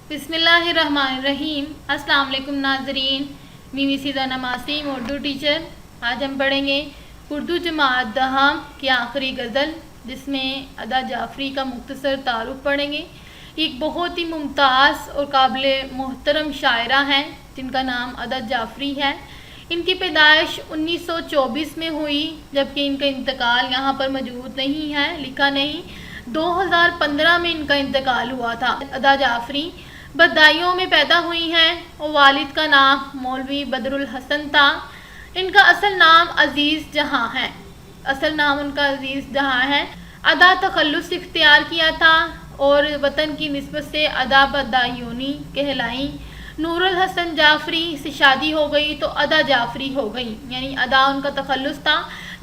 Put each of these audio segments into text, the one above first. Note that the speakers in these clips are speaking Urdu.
بسم اللہ الرحمن الرحیم۔ السلام علیکم ناظرین، میمی سیدہ نماسیم اردو ٹیچر۔ آج ہم پڑھیں گے اردو جماعت دہم کی آخری غزل، جس میں ادا جعفری کا مختصر تعارف پڑھیں گے۔ ایک بہت ہی ممتاز اور قابل محترم شاعرہ ہیں جن کا نام ادا جعفری ہے۔ ان کی پیدائش 1924 میں ہوئی، جبکہ ان کا انتقال یہاں پر موجود نہیں ہے، لکھا نہیں۔ 2015 میں ان کا انتقال ہوا تھا۔ ادا جعفری بدایوں میں پیدا ہوئی ہیں اور والد کا نام مولوی بدر الحسن تھا۔ ان کا اصل نام عزیز جہاں ہے۔ ادا تخلص اختیار کیا تھا اور وطن کی نسبت سے ادا بدایونی کہلائیں۔ نور الحسن جعفری سے شادی ہو گئی تو ادا جعفری ہو گئی، یعنی ادا ان کا تخلص تھا،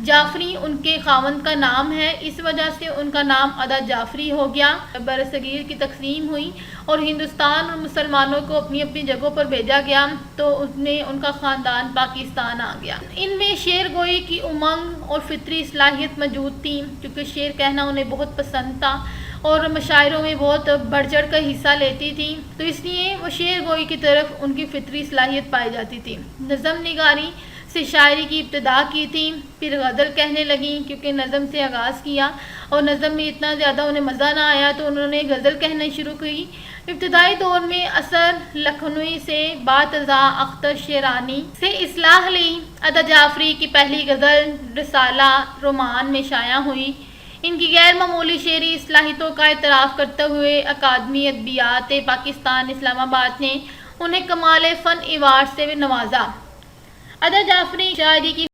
جعفری ان کے خاوند کا نام ہے، اس وجہ سے ان کا نام ادا جعفری ہو گیا۔ برصغیر کی تقسیم ہوئی اور ہندوستان اور مسلمانوں کو اپنی اپنی جگہوں پر بھیجا گیا تو اس میں ان کا خاندان پاکستان آ گیا۔ ان میں شعر گوئی کی امنگ اور فطری صلاحیت موجود تھی، کیونکہ شعر کہنا انہیں بہت پسند تھا اور مشاعروں میں بہت بڑھ چڑھ کر حصہ لیتی تھی، تو اس لیے وہ شعر گوئی کی طرف ان کی فطری صلاحیت پائی جاتی تھی۔ نظم نگاری سے شاعری کی ابتدا کی تھی، پھر غزل کہنے لگیں، کیونکہ نظم سے آغاز کیا اور نظم میں اتنا زیادہ انہیں مزہ نہ آیا تو انہوں نے غزل کہنا شروع کی۔ ابتدائی دور میں اثر لکھنوی سے بعد ازاں اختر شیرانی سے اصلاح لی۔ ادا جعفری کی پہلی غزل رسالہ رومان میں شائع ہوئی۔ ان کی غیر معمولی شعری صلاحیتوں کا اعتراف کرتے ہوئے اکادمی ادبیات پاکستان اسلام آباد نے انہیں کمال فن ایوارڈ سے نوازا۔ ادا جعفری شاعری کی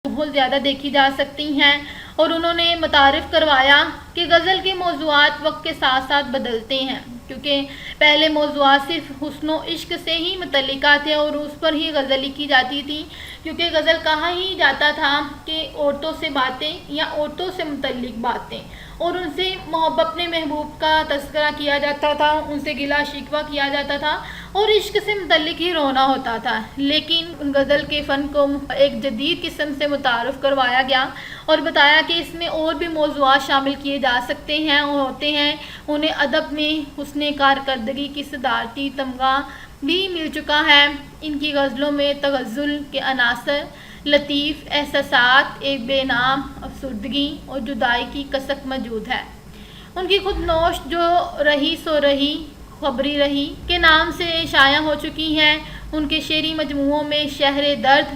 بہت زیادہ دیکھی جا سکتی ہیں اور انہوں نے متعارف کروایا کہ غزل کے موضوعات وقت کے ساتھ ساتھ بدلتے ہیں، کیونکہ پہلے موضوعات صرف حسن و عشق سے ہی متعلقہ تھے اور اس پر ہی غزل لکھی جاتی تھی، کیونکہ غزل کہا ہی جاتا تھا کہ عورتوں سے باتیں یا عورتوں سے متعلق باتیں، اور ان سے محبت اپنے محبوب کا تذکرہ کیا جاتا تھا، ان سے گلہ شکوہ کیا جاتا تھا اور عشق سے متعلق ہی رونا ہوتا تھا۔ لیکن غزل کے فن کو ایک جدید قسم سے متعارف کروایا گیا اور بتایا کہ اس میں اور بھی موضوعات شامل کیے جا سکتے ہیں اور ہوتے ہیں۔ انہیں ادب میں حسن کارکردگی کی صدارتی تمغہ بھی مل چکا ہے۔ ان کی غزلوں میں تغزل کے عناصر، لطیف احساسات، ایک بے نام افسردگی اور جدائی کی کسک موجود ہے۔ ان کی خود نوش جو رہی سو رہی خبری رہی کے نام سے شائع ہو چکی ہیں۔ ان کے شعری مجموعوں میں شہر درد،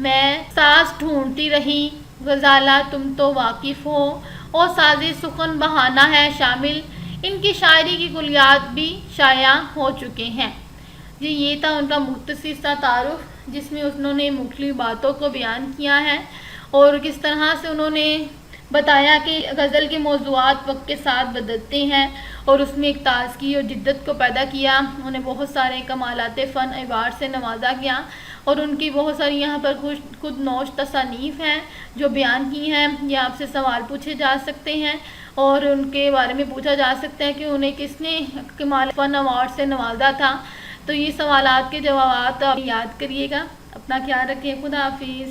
میں ساز ڈھونڈتی رہی، غزالہ تم تو واقف ہو اور ساز سخن بہانہ ہے شامل۔ ان کی شاعری کی کلیات بھی شائع ہو چکے ہیں۔ یہ تھا ان کا مختصر سا تعارف، جس میں انہوں نے مختلف باتوں کو بیان کیا ہے اور کس طرح سے انہوں نے بتایا کہ غزل کے موضوعات وقت کے ساتھ بدلتے ہیں اور اس میں ایک تازگی اور جدت کو پیدا کیا۔ انہیں بہت سارے کمالات فن ایوارڈ سے نوازا گیا اور ان کی بہت ساری یہاں پر خود نوش تصانیف ہیں جو بیان کی ہیں۔ یہ آپ سے سوال پوچھے جا سکتے ہیں اور ان کے بارے میں پوچھا جا سکتا ہے کہ انہیں کس نے کمال فن ایوارڈ سے نوازا تھا، تو یہ سوالات کے جوابات آپ یاد کریے گا۔ اپنا خیال رکھیں، خدا حافظ۔